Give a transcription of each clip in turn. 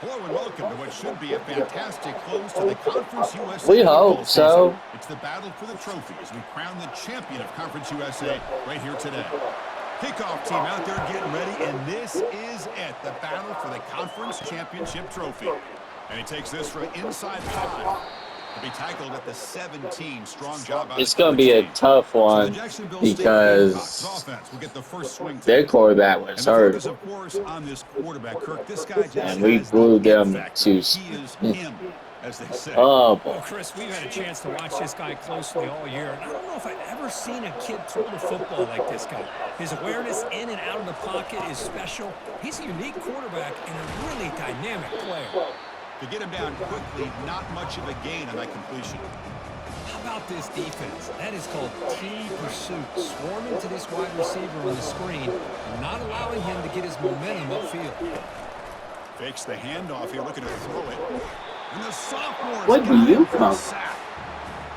Hello and welcome to what should be a fantastic close to the Conference USA. We hope so. It's the battle for the trophy as we crown the champion of Conference USA right here today. Kickoff team out there getting ready, and this is it, the battle for the Conference Championship trophy. And he takes this from inside 5 to be tackled at the 17. Strong job out. It's going to be a tough one because their quarterback was hurt. Of course, on this quarterback, Kirk, this guy just and we blew them to as they say. Oh, boy. Well, Chris, we've had a chance to watch this guy closely all year, and I don't know if I've ever seen a kid throw the football like this guy. His awareness in and out of the pocket is special. He's a unique quarterback and a really dynamic player. To get him down quickly, not much of a gain on that completion. How about this defense? That is called T-pursuit. Swarming to this wide receiver on the screen and not allowing him to get his momentum upfield. Fakes the handoff here, looking to throw it. And the sophomore. What do you come?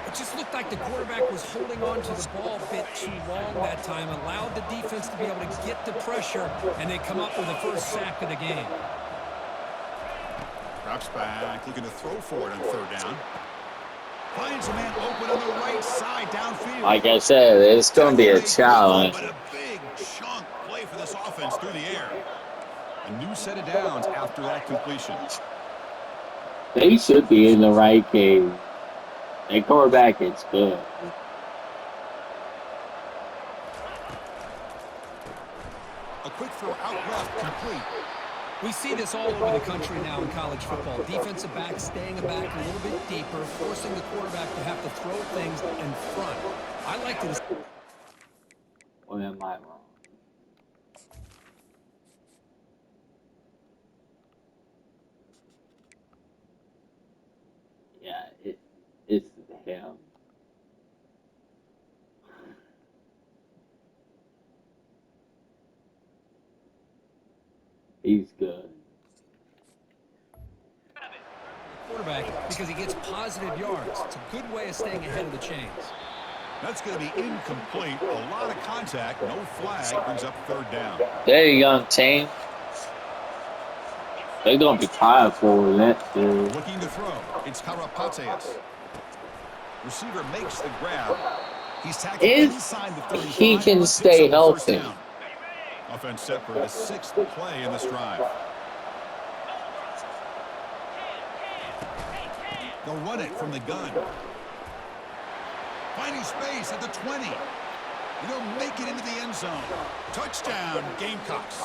It just looked like the quarterback was holding on to the ball a bit too long that time, allowed the defense to be able to get the pressure, and they come up with the first sack of the game. Drops back, looking to throw for it on 3rd down. Finds a man open on the right side downfield. Like I said, it's going to be a challenge. But a big chunk play for this offense through the air. A new set of downs after that completion. They should be in the right game. Their quarterback is good. A quick throw out left, complete. We see this all over the country now in college football. Defensive backs staying back a little bit deeper, forcing the quarterback to have to throw things in front. I like to... Or am I wrong? Yeah, it's him. He's good. Quarterback because he gets positive yards. It's a good way of staying ahead of the chains. That's going to be incomplete. A lot of contact, no flag, brings up 3rd down. They're a young team. They're going to be tired for that, dude. Looking to throw. It's Karapateas. Receiver makes the grab. He's tackled inside the 35. He can stay healthy. Offense set for the 6th play in this drive. They'll run it from the gun. Finding space at the 20. And he'll make it into the end zone. Touchdown, Gamecocks.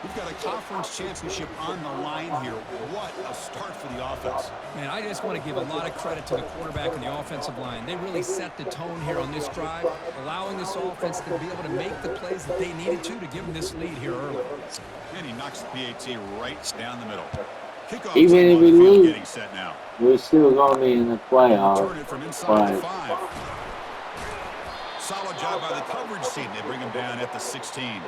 We've got a conference championship on the line here. What a start for the offense. Man, I just want to give a lot of credit to the quarterback and the offensive line. They really set the tone here on this drive, allowing this offense to be able to make the plays that they needed to give them this lead here early. And he knocks the PAT right down the middle. Kickoff even if we lose, getting set now. We're still going to be in the playoffs. Turn it from inside the 5. Solid job by the coverage team. They bring him down at the 16.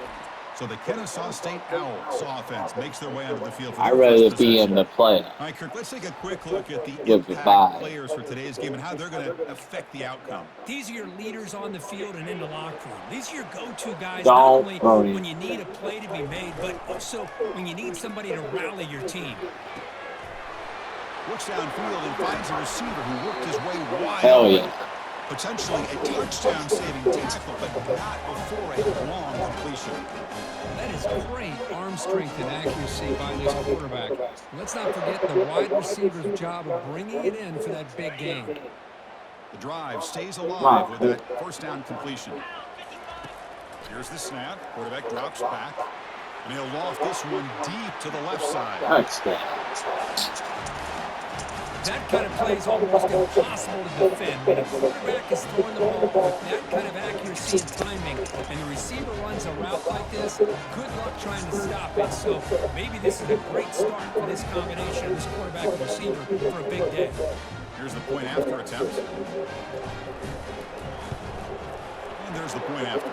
So the Kennesaw State Owls offense makes their way onto the field. I'd rather be in the playoffs. All right, Kirk, let's take a quick look at the impact players for today's game and how they're going to affect the outcome. These are your leaders on the field and in the locker room. These are your go-to guys, not only when you need a play to be made, but also when you need somebody to rally your team. Looks downfield and finds a receiver who worked his way wide. Hell yeah. Potentially a touchdown-saving tackle, but not before a long completion. That is great arm strength and accuracy by this quarterback. Let's not forget the wide receiver's job of bringing it in for that big game. The drive stays alive with that 1st down completion. Here's the snap. Quarterback drops back. And he'll loft this one deep to the left side. That kind of play is almost impossible to defend. When a quarterback is throwing the ball with that kind of accuracy and timing, and the receiver runs a route like this, good luck trying to stop it. So maybe this is a great start for this combination of this quarterback and receiver for a big day. Here's the point after attempt. And there's the point after.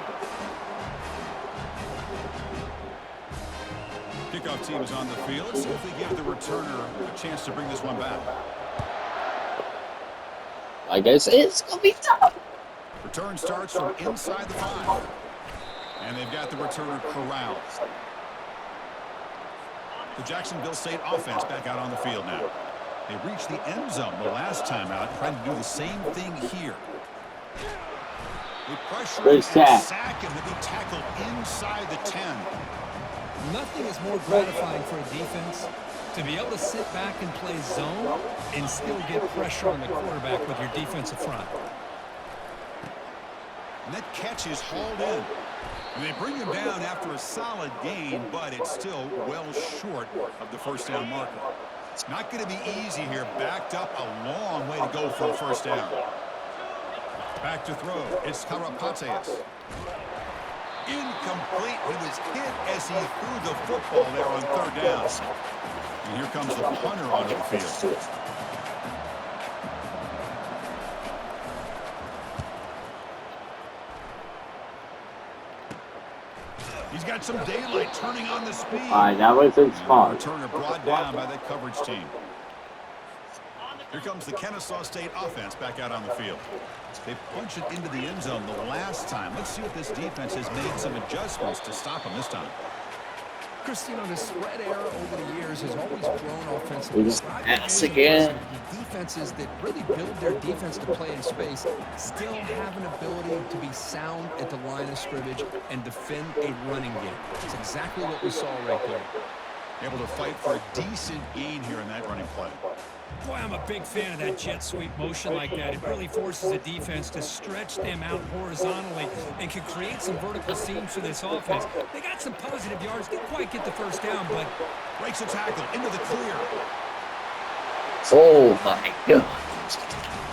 Kickoff team is on the field. Let's see if they give the returner a chance to bring this one back. I guess it's going to be tough. Return starts from inside the 5. And they've got the returner corralled. The Jacksonville State offense back out on the field now. They reached the end zone the last time out, trying to do the same thing here. They pressure and sack him to be tackled inside the 10. Nothing is more gratifying for a defense to be able to sit back and play zone and still get pressure on the quarterback with your defensive front. And that catch is hauled in. And they bring him down after a solid gain, but it's still well short of the first down marker. It's not going to be easy here. Backed up a long way to go for a first down. Back to throw. It's Karapateas. Incomplete. He was hit as he threw the football there on third down. And here comes the punter onto the field. He's got some daylight turning on the speed. That was his spot. Returner brought down by that coverage team. Here comes the Kennesaw State offense back out on the field. They punched it into the end zone the last time. Let's see if this defense has made some adjustments to stop them this time. Christine, the spread era over the years has always grown offensively. That's again. Defenses that really build their defense to play in space still have an ability to be sound at the line of scrimmage and defend a running game. It's exactly what we saw right there. Able to fight for a decent gain here in that running play. Boy, I'm a big fan of that jet sweep motion like that. It really forces a defense to stretch them out horizontally and can create some vertical seams for this offense. They got some positive yards. Didn't quite get the first down, but breaks a tackle into the clear. Oh, my God.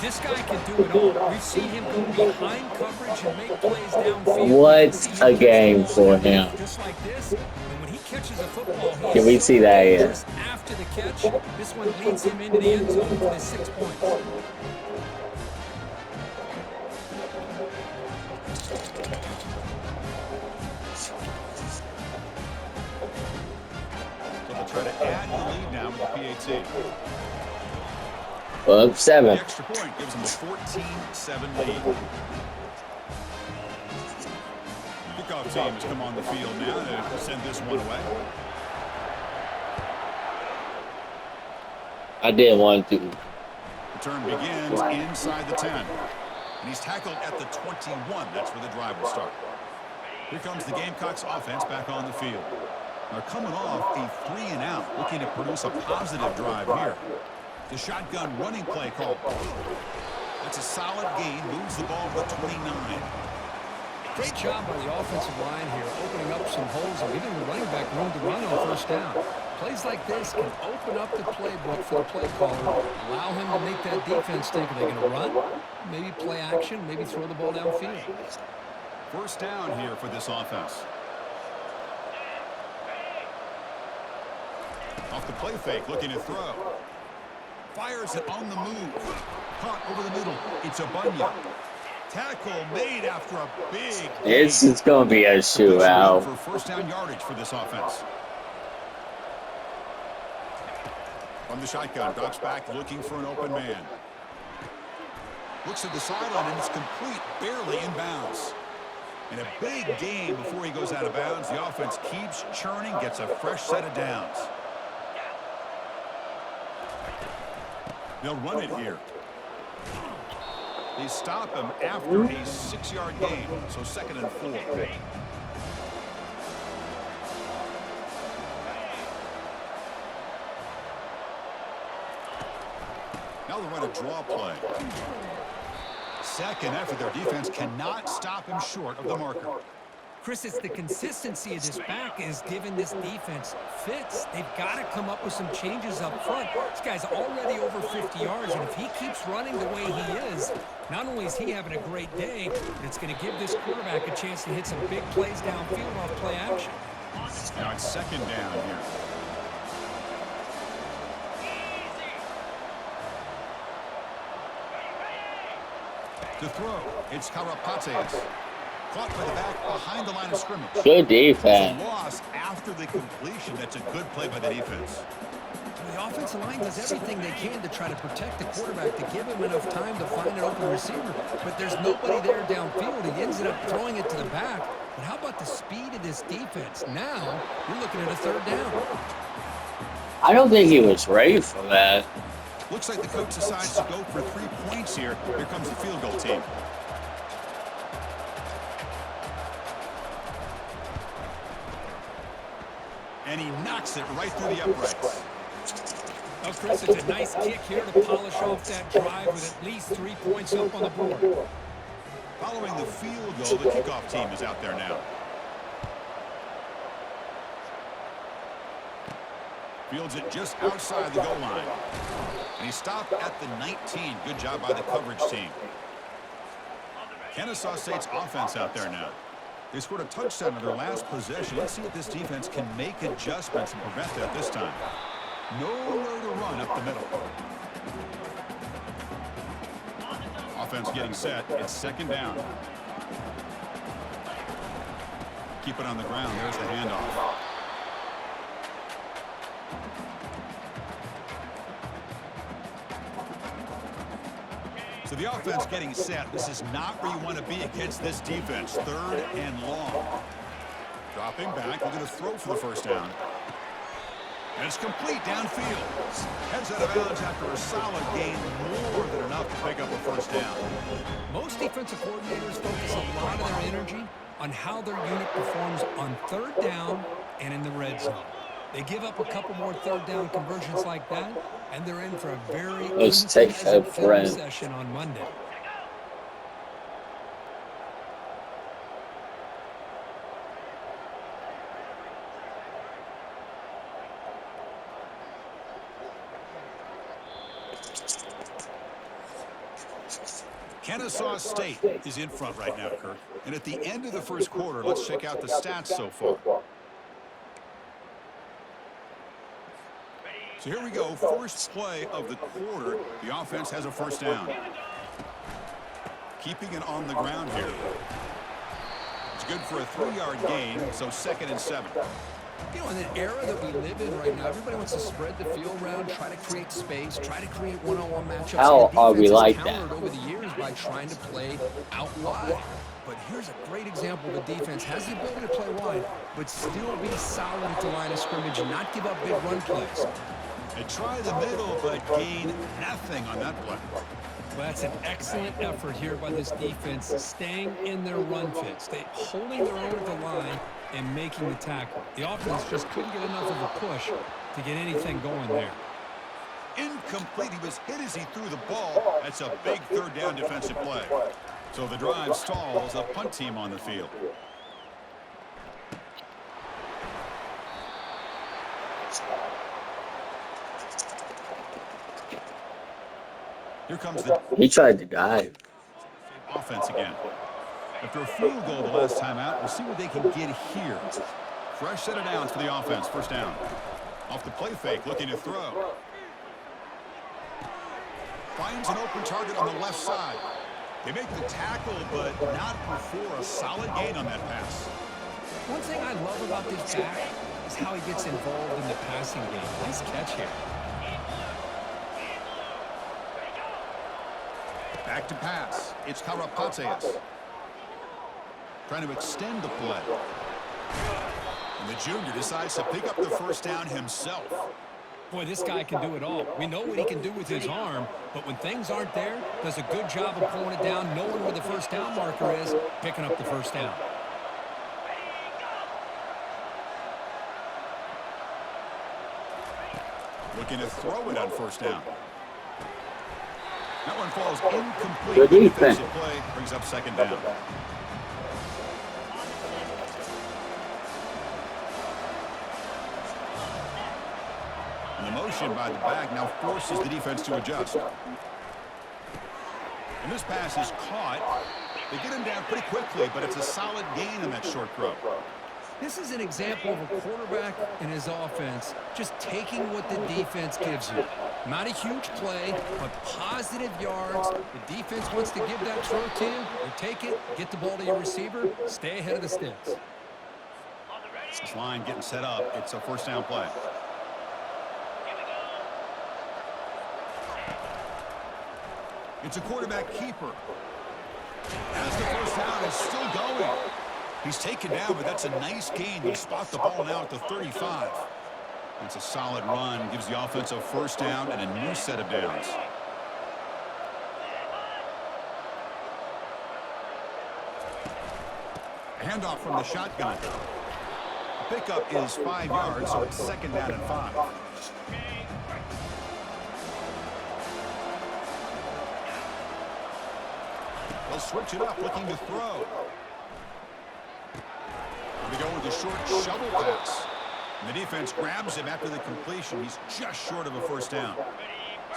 This guy can do it all. We've seen him go behind coverage and make plays downfield. What a game for him. Just like this, and when he catches a football, can we see that here? After the catch, this one leads him into the end zone for the 6 points. So they'll try to add the lead now with the PAT. Well, 7. The extra point gives them a 14-7 lead. Kickoff team has come on the field now to send this one away. I didn't want to. Return begins inside the 10. And he's tackled at the 21. That's where the drive will start. Here comes the Gamecocks offense back on the field. They're coming off a 3-and-out, looking to produce a positive drive here. The shotgun running play call. That's a solid gain. Moves the ball to the 29. Great job by the offensive line here, opening up some holes and giving the running back room to run on first down. Plays like this can open up the playbook for the play caller, allow him to make that defense think, are they going to run? Maybe play action, maybe throw the ball downfield. First down here for this offense. Off the play fake, looking to throw. Fires it on the move. Caught over the middle. It's a Bunya. Tackle made after a big. This is going to be a shootout. For first down yardage for this offense. From the shotgun, drops back looking for an open man. Looks at the sideline and it's complete, barely in bounds. And a big gain before he goes out of bounds. The offense keeps churning, gets a fresh set of downs. They'll run it here. They stop him after a 6-yard gain, so 2nd and 4. Now they'll run a draw play. Second effort, their defense cannot stop him short of the marker. Chris, it's the consistency of this back is giving this defense fits. They've got to come up with some changes up front. This guy's already over 50 yards, and if he keeps running the way he is, not only is he having a great day, but it's going to give this quarterback a chance to hit some big plays downfield off play action. Now it's 2nd down here. To throw, it's Karapateas. Caught by the back behind the line of scrimmage. Good defense. It's a loss after the completion. That's a good play by the defense. The offensive line does everything they can to try to protect the quarterback, to give him enough time to find an open receiver. But there's nobody there downfield. He ends up throwing it to the back. But how about the speed of this defense? Now, you're looking at a third down. I don't think he was ready for that. Looks like the coach decides to go for 3 points here. Here comes the field goal team. And he knocks it right through the uprights. Oh, Chris, it's a nice kick here to polish off that drive with at least 3 points up on the board. Following the field goal, the kickoff team is out there now. Fields it just outside the goal line. And he stopped at the 19. Good job by the coverage team. Kennesaw State's offense out there now. They scored a touchdown in their last possession. Let's see if this defense can make adjustments and prevent that this time. Nowhere to run up the middle. Offense getting set. It's second down. Keep it on the ground. There's the handoff. So the offense getting set. This is not where you want to be against this defense. Third and long. Dropping back. They're going to throw for the first down. And it's complete downfield. Heads out of bounds after a solid gain. More than enough to pick up a first down. Most defensive coordinators focus a lot of their energy on how their unit performs on third down and in the red zone. They give up a couple more third down conversions like that, and they're in for a very unpleasant film session on Monday. Kennesaw State is in front right now, Kirk. And at the end of the first quarter, let's check out the stats so far. So here we go, first play of the quarter. The offense has a first down. Keeping it on the ground here. It's good for a 3-yard gain, so 2nd and 7. You know, in the era that we live in right now, everybody wants to spread the field around, try to create space, try to create one-on-one matchups. How are we like that? Over the years by trying to play out wide. But here's a great example of a defense has the ability to play wide, but still be solid at the line of scrimmage and not give up big run plays. They try the middle, but gain nothing on that play. Well, that's an excellent effort here by this defense, staying in their run fit, holding their own at the line and making the tackle. The offense just couldn't get enough of a push to get anything going there. Incomplete. He was hit as he threw the ball. That's a big third down defensive play. So the drive stalls, a punt team on the field. Here comes the... He tried to dive. Offense again. After a field goal the last time out, we'll see what they can get here. Fresh set of downs for the offense. First down. Off the play fake, looking to throw. Finds an open target on the left side. They make the tackle, but not before a solid gain on that pass. One thing I love about this back is how he gets involved in the passing game. Nice catch here. Back to pass. It's Karapates. Trying to extend the play. And the junior decides to pick up the first down himself. Boy, this guy can do it all. We know what he can do with his arm, but when things aren't there, does a good job of pulling it down, knowing where the first down marker is, picking up the first down. Looking to throw it on first down. That one falls incomplete. Good defense. Defensive play brings up second down. And the motion by the back now forces the defense to adjust. And this pass is caught. They get him down pretty quickly, but it's a solid gain on that short throw. This is an example of a quarterback and his offense just taking what the defense gives you. Not a huge play, but positive yards. The defense wants to give that throw to you. You take it, get the ball to your receiver, stay ahead of the sticks. This line getting set up. It's a first down play. It's a quarterback keeper. As the first down is still going. He's taken down, but that's a nice gain. They spot the ball now at the 35. That's a solid run. Gives the offense a first down and a new set of downs. Handoff from the shotgun. The pickup is 5 yards, so it's second down and 5. They'll switch it up, looking to throw. They go with a short shovel pass. And the defense grabs him after the completion. He's just short of a first down.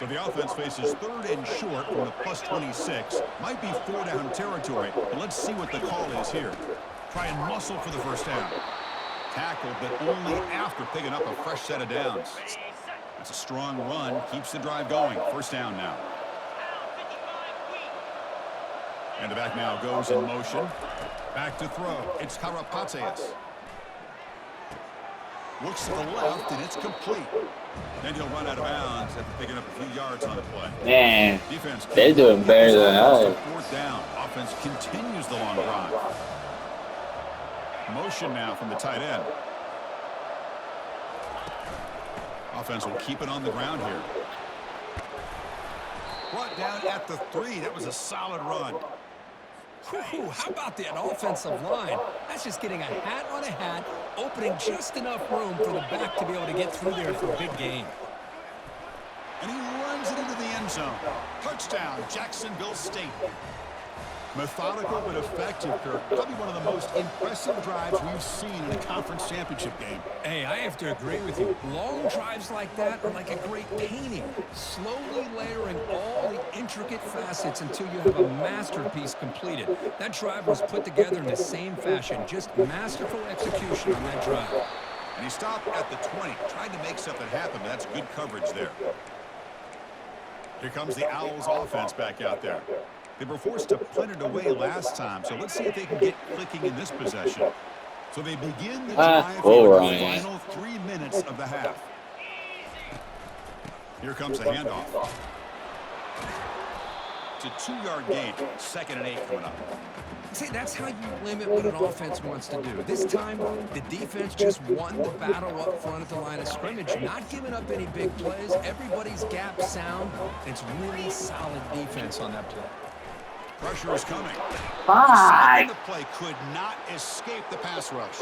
So the offense faces third and short from the plus 26. Might be 4-down territory. But let's see what the call is here. Try and muscle for the first down. Tackled, but only after picking up a fresh set of downs. That's a strong run. Keeps the drive going. First down now. And the back now goes in motion. Back to throw. It's Karapatsias. Looks to the left, and it's complete. Then he'll run out of bounds after picking up a few yards on the play. Man, defense they're doing better than us. Fourth down. Offense continues the long drive. Motion now from the tight end. Offense will keep it on the ground here. Brought down at the 3. That was a solid run. Whew, how about that offensive line? That's just getting a hat on a hat, opening just enough room for the back to be able to get through there for a big gain. And he runs it into the end zone. Touchdown, Jacksonville State. Methodical but effective, Kirk. Probably one of the most impressive drives we've seen in a conference championship game. Hey, I have to agree with you. Long drives like that are like a great painting. Slowly layering all the intricate facets until you have a masterpiece completed. That drive was put together in the same fashion. Just masterful execution on that drive. And he stopped at the 20. Tried to make something happen, but that's good coverage there. Here comes the Owls offense back out there. They were forced to punt it away last time, so let's see if they can get clicking in this possession. So they begin the drive for the final 3 minutes of the half. Here comes the handoff. It's a 2-yard gain. 2nd and 8 coming up. See, that's how you limit what an offense wants to do. This time, the defense just won the battle up front at the line of scrimmage, not giving up any big plays. Everybody's gap sound. It's really solid defense on that play. Pressure is coming. Bye. The play could not escape the pass rush.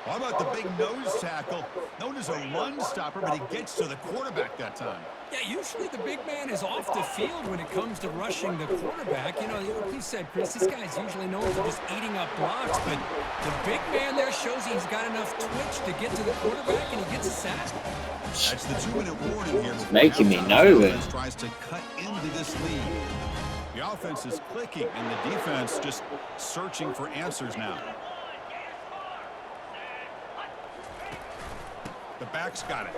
How about the big nose tackle? Known as a run stopper, but he gets to the quarterback that time. Yeah, usually the big man is off the field when it comes to rushing the quarterback. You know, like you said, Chris, this guy's usually known for just eating up blocks, but the big man there shows he's got enough twitch to get to the quarterback, and he gets a sack. That's the 2-minute warning here. Making me nervous. Tries to cut into this lead. The offense is clicking, and the defense just searching for answers now. The back's got it.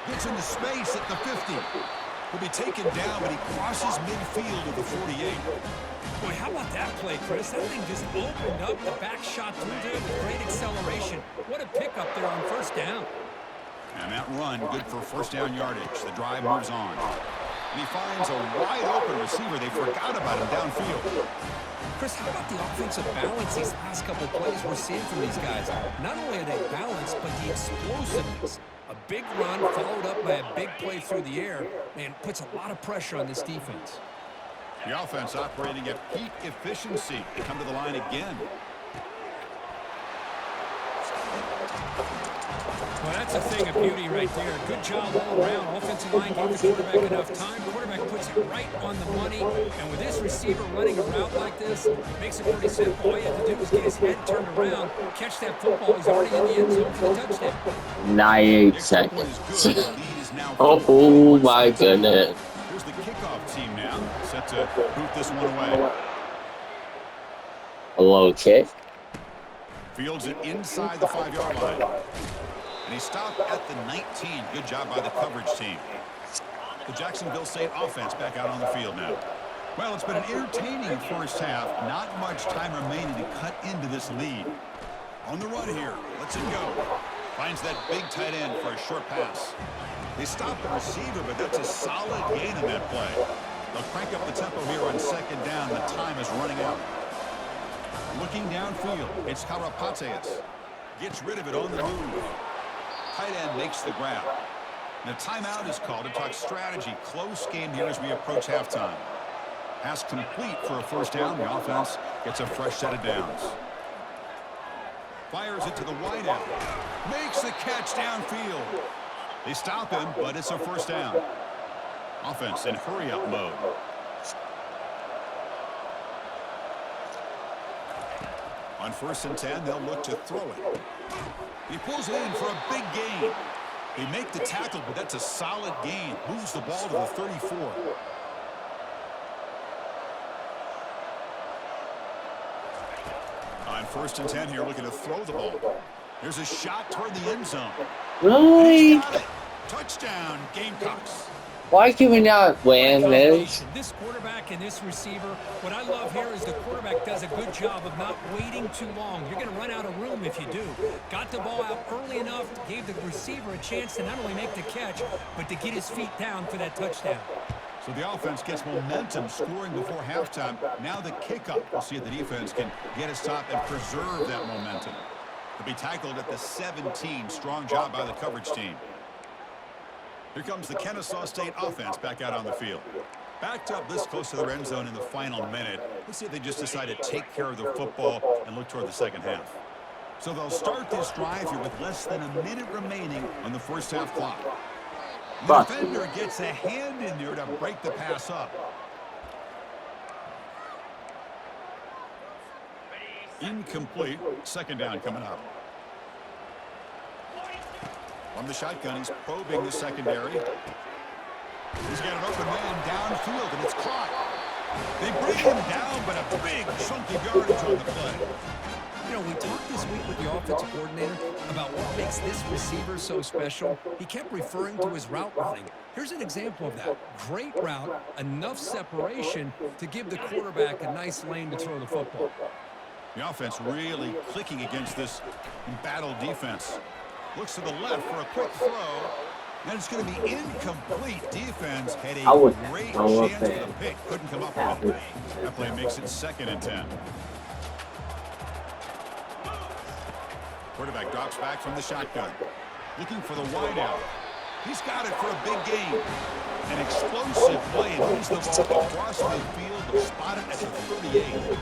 Gets into space at the 50. Will be taken down, but he crosses midfield at the 48. Boy, how about that play, Chris? That thing just opened up. The back shot through there with great acceleration. What a pickup there on first down. And that run, good for first down yardage. The drive moves on. And he finds a wide-open receiver. They forgot about him downfield. Chris, how about the offensive balance these last couple plays we're seeing from these guys? Not only are they balanced, but the explosiveness. A big run followed up by a big play through the air, and puts a lot of pressure on this defense. The offense operating at peak efficiency. They come to the line again. Well, that's a thing of beauty right there. Good job all around. Offensive line gave the quarterback enough time. Quarterback puts it right on the money. And with this receiver running a route like this, makes it pretty simple. All you have to do is get his head turned around, catch that football. He's already in the end zone for the touchdown. 98 seconds. Oh my goodness. Here's the kickoff team now, set to boot this one away. A low kick. Fields it inside the 5-yard line. And he stopped at the 19. Good job by the coverage team. The Jacksonville State offense back out on the field now. Well, it's been an entertaining first half. Not much time remaining to cut into this lead. On the run here. Lets it go. Finds that big tight end for a short pass. They stopped the receiver, but that's a solid gain in that play. They'll crank up the tempo here on second down. The time is running out. Looking downfield, it's Karapateas. Gets rid of it on the move. Tight end makes the grab. And a timeout is called to talk strategy. Close game here as we approach halftime. Pass complete for a first down. The offense gets a fresh set of downs. Fires it to the wideout. Makes the catch downfield. They stop him, but it's a first down. Offense in hurry-up mode. On 1st and 10, they'll look to throw it. He pulls it in for a big gain. They make the tackle, but that's a solid gain. Moves the ball to the 34. On 1st and 10 here, looking to throw the ball. There's a shot toward the end zone. Right. Touchdown, Gamecocks. Why can we not win this? This quarterback and this receiver, what I love here is the quarterback does a good job of not waiting too long. You're going to run out of room if you do. Got the ball out early enough, gave the receiver a chance to not only make the catch, but to get his feet down for that touchdown. So the offense gets momentum, scoring before halftime. Now the kickoff. We'll see if the defense can get a stop and preserve that momentum. To be tackled at the 17. Strong job by the coverage team. Here comes the Kennesaw State offense back out on the field. Backed up this close to their end zone in the final minute. Let's see if they just decide to take care of the football and look toward the second half. So they'll start this drive here with less than a minute remaining on the first half clock. The defender gets a hand in there to break the pass up. Incomplete. Second down coming up. From the shotgun, he's probing the secondary. He's got an open man downfield, and it's caught. They bring him down, but a big chunk of yardage on the play. You know, we talked this week with the offensive coordinator about what makes this receiver so special. He kept referring to his route running. Here's an example of that. Great route, enough separation to give the quarterback a nice lane to throw the football. The offense really clicking against this embattled defense. Looks to the left for a quick throw. And it's going to be incomplete. Defense had a great chance for the pick. Couldn't come up with it. That play makes it 2nd and 10. Quarterback drops back from the shotgun. Looking for the wideout. He's got it for a big gain. An explosive play. Moves the ball across the field. Spotted at the 38.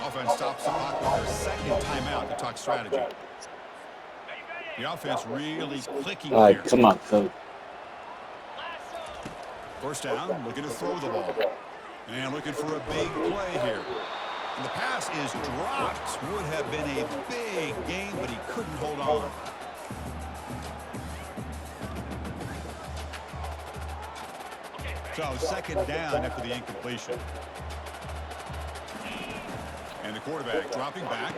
Offense stops the clock with their second timeout to talk strategy. The offense really clicking here. All right, come on, coach. First down, looking to throw the ball. And looking for a big play here. And the pass is dropped. Would have been a big gain, but he couldn't hold on. So second down after the incompletion. And the quarterback dropping back.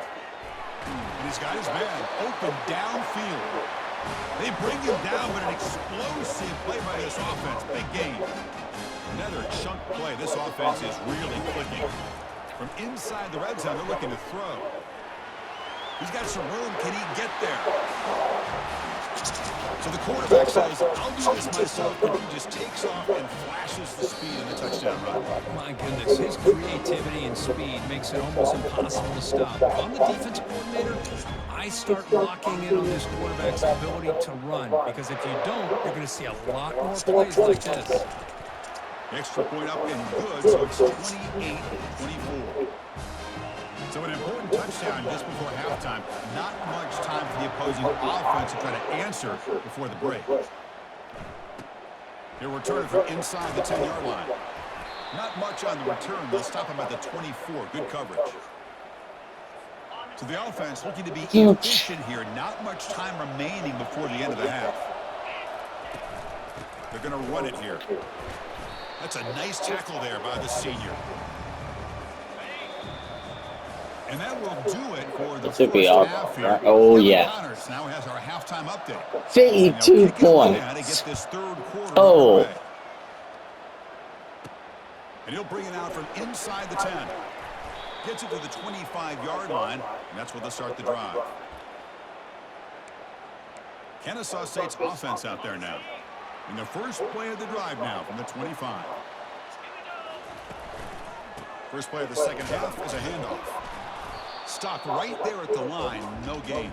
And he's got his man open downfield. They bring him down, but an explosive play by this offense. Big gain. Another chunk play. This offense is really clicking. From inside the red zone, they're looking to throw. He's got some room. Can he get there? So the quarterback says, I'll do this myself, but he just takes off and flashes the speed in the touchdown run. My goodness, his creativity and speed makes it almost impossible to stop. If I'm the defensive coordinator, I start locking in on this quarterback's ability to run, because if you don't, you're going to see a lot more plays like this. Extra point up and good, so it's 28-24. So an important touchdown just before halftime. Not much time for the opposing offense to try to answer before the break. He'll return from inside the 10-yard line. Not much on the return. They'll stop him at the 24. Good coverage. So the offense looking to be efficient here. Not much time remaining before the end of the half. They're going to run it here. That's a nice tackle there by the senior. And that will do it for the first half here. Oh, yeah. Now has our halftime update. 52 points. Get this third quarter oh. underway. And he'll bring it out from inside the 10. Gets it to the 25-yard line, and that's where they'll start the drive. Kennesaw State's offense out there now. In the first play of the drive now from the 25. First play of the second half is a handoff. Stopped right there at the line. No gain.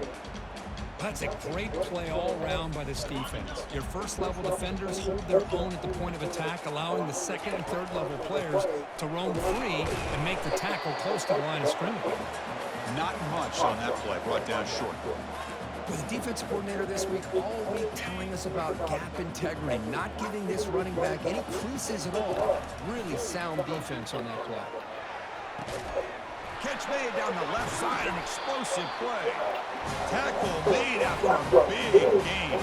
That's a great play all around by this defense. Your first-level defenders hold their own at the point of attack, allowing the second and third-level players to roam free and make the tackle close to the line of scrimmage. Not much on that play. Brought down short. With the defensive coordinator this week, all week telling us about gap integrity, not giving this running back any creases at all. Really sound defense on that play. Catch made down the left side, an explosive play. Tackle made after a big gain.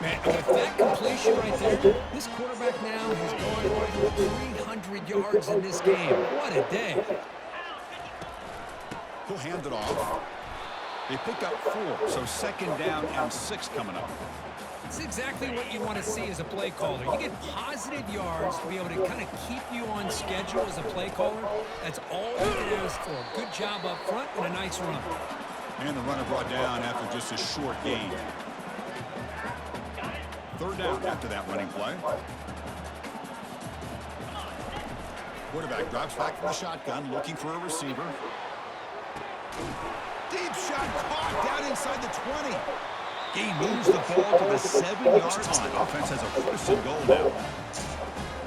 Man, with that completion right there, this quarterback now has gone over 300 yards in this game. What a day. He'll hand it off. They pick up 4, so second down and 6 coming up. It's exactly what you want to see as a play caller. You get positive yards to be able to kind of keep you on schedule as a play caller. That's all you can ask for. Good job up front and a nice run. And the runner brought down after just a short gain. Third down after that running play. Quarterback drops back from the shotgun, looking for a receiver. Deep shot caught down inside the 20. He moves the ball to the 7-yard line. Offense has a first and goal now.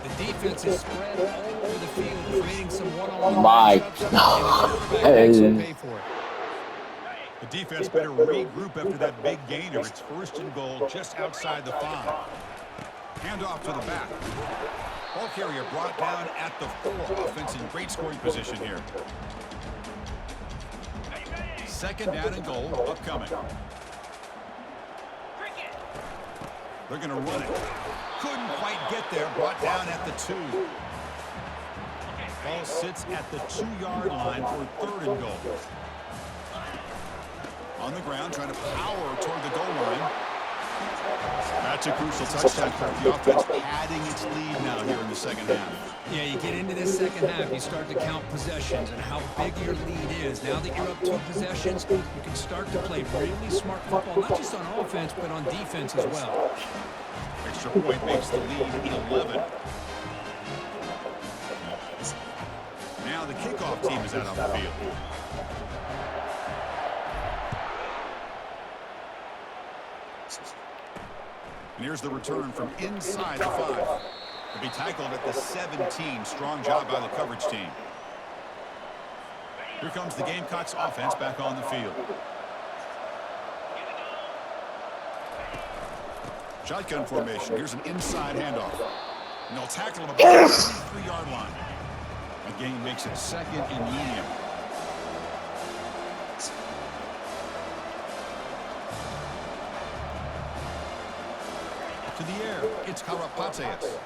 The defense is spread all over the field, creating some one-on-one My matchups. Pay for it. The defense better regroup after that big gainer. It's first and goal just outside the 5. Hand off to the back. Ball carrier brought down at the 4. Offense in great scoring position here. Second down and goal upcoming. They're going to run it. Couldn't quite get there. Brought down at the 2. Ball sits at the 2-yard line for third and goal. On the ground, trying to power toward the goal line. That's a crucial touchdown for the offense, padding its lead now here in the second half. Yeah, you get into this second half, you start to count possessions and how big your lead is. Now that you're up 2 possessions, you can start to play really smart football, not just on offense, but on defense as well. Extra point makes the lead 11. Now the kickoff team is out on the field. And here's the return from inside the 5. To be tackled at the 17. Strong job by the coverage team. Here comes the Gamecocks offense back on the field. Shotgun formation. Here's an inside handoff. And they'll tackle him about the 23-yard line. The gain makes it second and medium. To the air, it's Karapateas.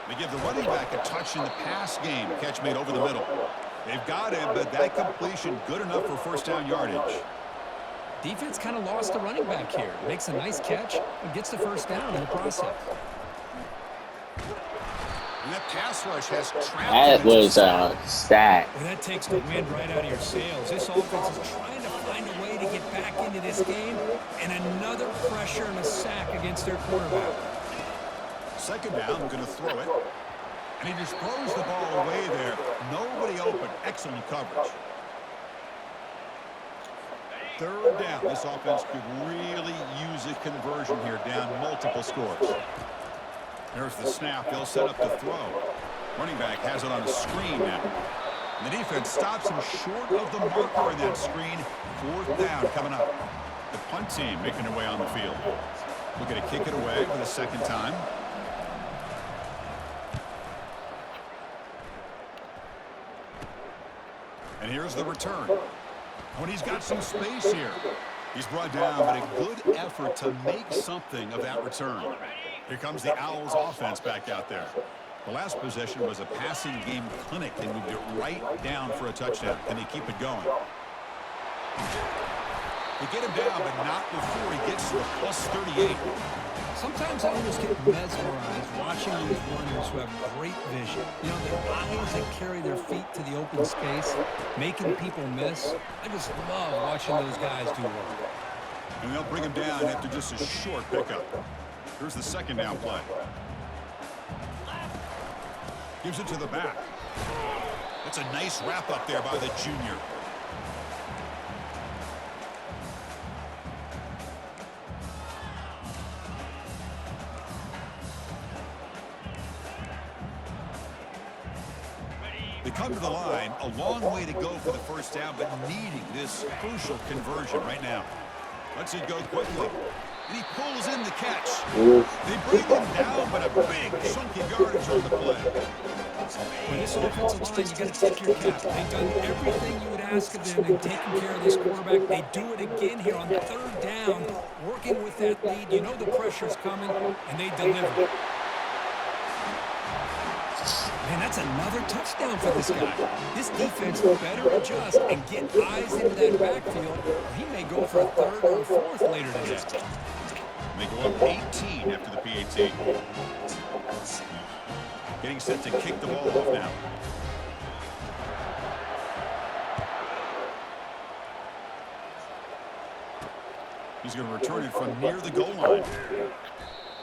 They give the running back a touch in the pass game. Catch made over the middle. They've got him, but that completion good enough for first down yardage. Defense kind of lost the running back here. Makes a nice catch and gets the first down in the process. And that pass rush has trapped. That was a sack. Well, that takes the wind right out of your sails. This offense is trying to find a way to get back into this game, and another pressure and a sack against their quarterback. Second down, going to throw it. And he just throws the ball away there. Nobody open. Excellent coverage. Third down. This offense could really use a conversion here, down multiple scores. There's the snap. They'll set up the throw. Running back has it on a screen now. And the defense stops him short of the marker in that screen. Fourth down coming up. The punt team making their way on the field. Looking to kick it away for the second time. And here's the return. When he's got some space here. He's brought down, but a good effort to make something of that return. Here comes the Owls offense back out there. The last possession was a passing game clinic. They moved it right down for a touchdown. Can they keep it going? They get him down, but not before he gets to a plus 38. Sometimes I almost get mesmerized watching these runners who have great vision. You know, their eyes that carry their feet to the open space, making people miss. I just love watching those guys do work. And they'll bring him down after just a short pickup. Here's the second down play. Gives it to the back. That's a nice wrap up there by the junior. They come to the line, a long way to go for the first down, but needing this crucial conversion right now. Lets it go quickly. And he pulls in the catch. They bring him down, but a big chunky yardage on the play. With this offensive line, you got to tip your cap. They've done everything you would ask of them in taking care of this quarterback. They do it again here on third down, working with that lead. You know the pressure's coming, and they deliver. Man, that's another touchdown for this guy. This defense better adjust and get eyes into that backfield. He may go for a third or a fourth later today. They go up 18 after the PAT. Getting set to kick the ball off now. He's going to return it from near the goal line.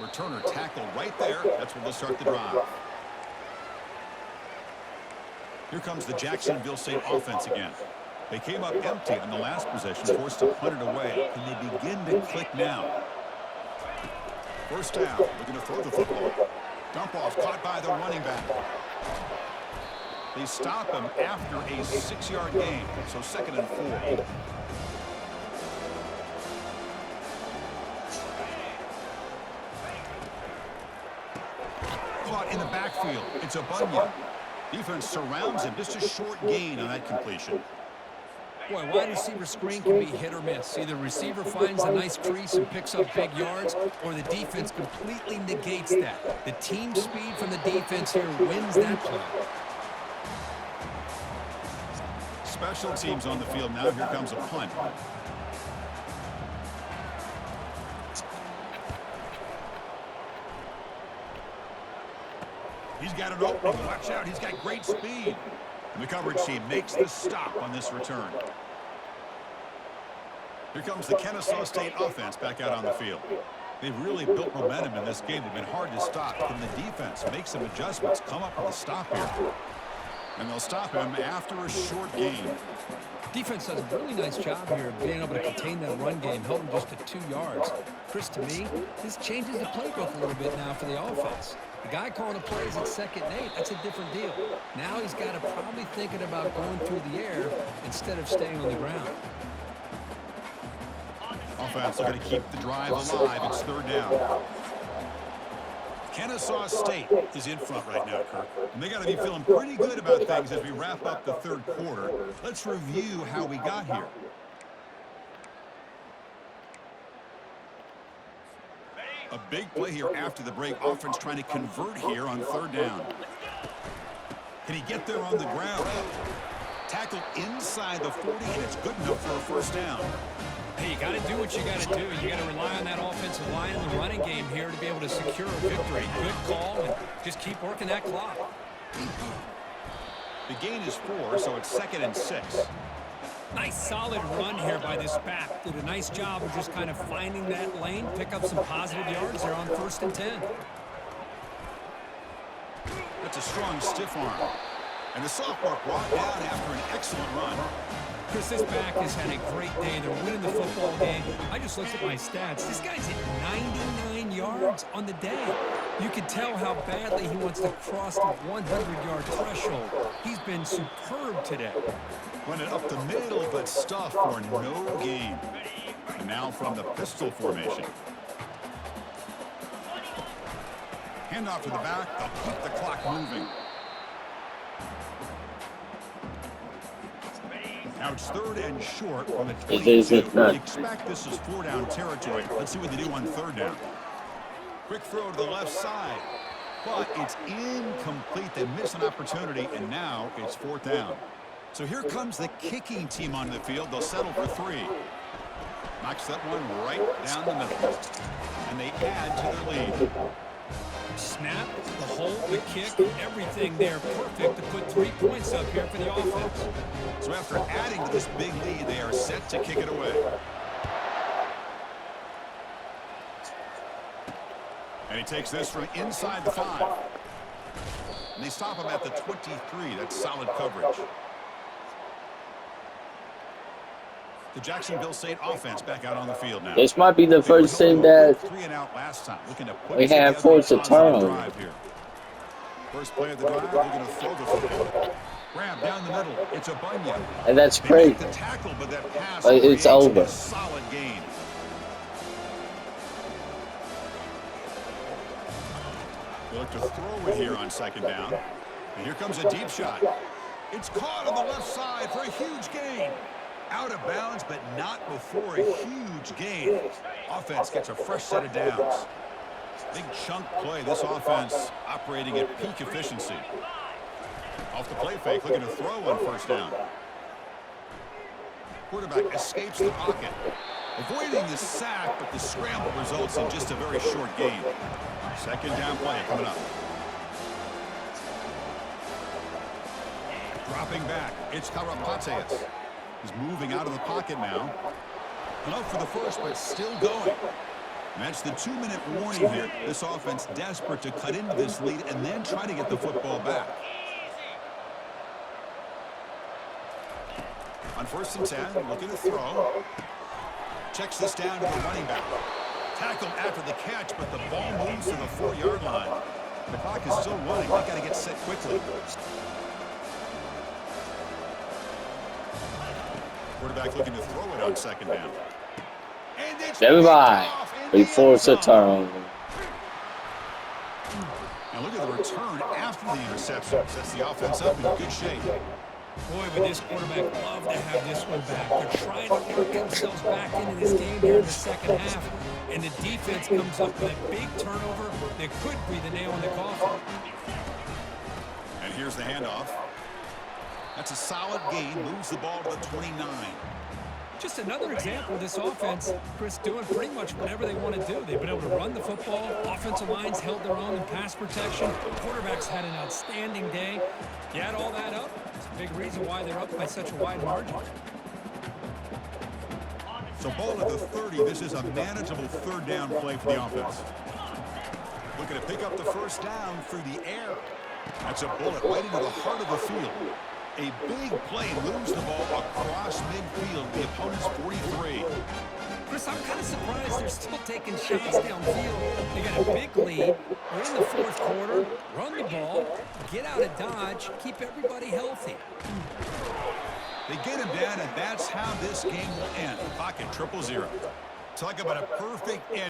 Returner tackled right there. That's where they'll start the drive. Here comes the Jacksonville State offense again. They came up empty on the last possession, forced to punt it away. Can they begin to click now? First down, looking to throw the football. Dump off caught by the running back. They stop him after a 6-yard gain, so 2nd and 4. Caught in the backfield. It's a Bunyan. Defense surrounds him. Just a short gain on that completion. Boy, wide receiver screen can be hit or miss. Either receiver finds a nice crease and picks up big yards, or the defense completely negates that. The team speed from the defense here wins that play. Special teams on the field now. Here comes a punt. He's got an opening. Watch out. He's got great speed. And the coverage team makes the stop on this return. Here comes the Kennesaw State offense back out on the field. They've really built momentum in this game. They've been hard to stop. Can the defense make some adjustments, come up with a stop here? And they'll stop him after a short gain. Defense does a really nice job here of being able to contain that run game, held him just to 2 yards. Chris, to me, this changes the playbook a little bit now for the offense. The guy calling the plays at 2nd and 8, that's a different deal. Now he's got to probably thinking about going through the air instead of staying on the ground. Offense looking to keep the drive alive. It's 3rd down. Kennesaw State is in front right now, Kirk. And they got to be feeling pretty good about things as we wrap up the 3rd quarter. Let's review how we got here. A big play here after the break. Offense trying to convert here on 3rd down. Can he get there on the ground? Tackled inside the 40, and it's good enough for a 1st down. Hey, you got to do what you got to do. You got to rely on that offensive line in the running game here to be able to secure a victory. Good call, and just keep working that clock. The gain is 4, so it's 2nd and 6. Nice solid run here by this back. Did a nice job of just kind of finding that lane, pick up some positive yards there on 1st and 10. That's a strong stiff arm. And the sophomore brought down after an excellent run. Chris, this back has had a great day. They're winning the football game. I just looked at my stats. This guy's hit 99 yards on the day. You can tell how badly he wants to cross the 100-yard threshold. He's been superb today. Running up the middle, but stuff for no gain. And now from the pistol formation. Handoff to the back. They'll keep the clock moving. Now it's 3rd and short from the 22. We expect this is 4-down territory. Let's see what they do on 3rd down. Quick throw to the left side. But it's incomplete. They miss an opportunity, and now it's 4th down. So here comes the kicking team on the field. They'll settle for 3. Knocks that one right down the middle. And they add to their lead. Snap, the hold, the kick, everything there perfect to put 3 points up here for the offense. So after adding to this big lead, they are set to kick it away. And he takes this from inside the 5. And they stop him at the 23. That's solid coverage. The Jacksonville State offense back out on the field now. This might be the first thing that 3 and out last time. Looking to put we have forced a turnover. drive here. First play of the drive, they're going to throw the football. Grab down the middle. It's a Bunyan. And that's great. The tackle, but that pass It's over. A solid gain. They look to throw it here on second down. And here comes a deep shot. It's caught on the left side for a huge gain. Out of bounds, but not before a huge gain. Offense gets a fresh set of downs. Big chunk play. This offense operating at peak efficiency. Off the play fake, looking to throw on first down. Quarterback escapes the pocket. Avoiding the sack, but the scramble results in just a very short gain. Second down play coming up. Dropping back, it's Karapateas. He's moving out of the pocket now. Enough for the first, but still going. And that's the 2-minute warning here. This offense desperate to cut into this lead and then try to get the football back. On first and 10, looking to throw. Checks this down to the running back. Tackled after the catch, but the ball moves to the 4-yard line. The clock is still running. They got to get set quickly. Quarterback looking to throw it on second down. And it's everybody, we force a turnover. Now look at the return after the interception. Sets the offense up in good shape. Boy, would this quarterback love to have this one back. They're trying to work themselves back into this game here in the second half. And the defense comes up with a big turnover that could be the nail in the coffin. And here's the handoff. That's a solid gain. Moves the ball to the 29. Just another example of this offense, Chris, doing pretty much whatever they want to do. They've been able to run the football. Offensive lines held their own in pass protection. Quarterbacks had an outstanding day. You add all that up, it's a big reason why they're up by such a wide margin. So ball at the 30. This is a manageable third down play for the offense. Looking to pick up the first down through the air. That's a bullet right into the heart of the field. A big play moves the ball across midfield, the opponent's 43. Chris, I'm kind of surprised they're still taking shots downfield. They got a big lead. We're in the fourth quarter. Run the ball. Get out of Dodge. Keep everybody healthy. They get him down, and that's how this game will end. Pocket 0-0. Talk about a perfect end.